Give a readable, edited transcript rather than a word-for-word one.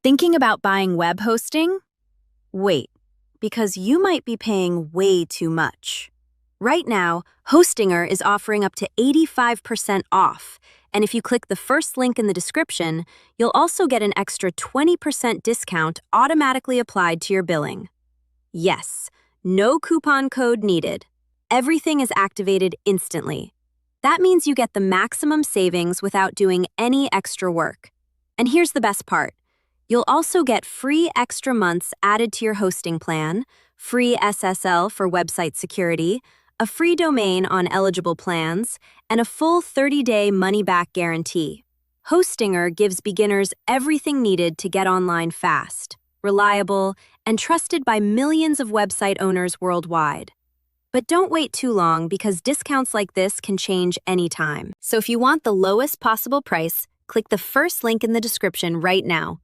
Thinking about buying web hosting? Wait, because you might be paying way too much. Right now, Hostinger is offering up to 85% off, and if you click the first link in the description, you'll also get an extra 20% discount automatically applied to your billing. Yes, no coupon code needed. Everything is activated instantly. That means you get the maximum savings without doing any extra work. And here's the best part. You'll also get free extra months added to your hosting plan, free SSL for website security, a free domain on eligible plans, and a full 30-day money-back guarantee. Hostinger gives beginners everything needed to get online fast, reliable, and trusted by millions of website owners worldwide. But don't wait too long because discounts like this can change anytime. So if you want the lowest possible price, click the first link in the description right now.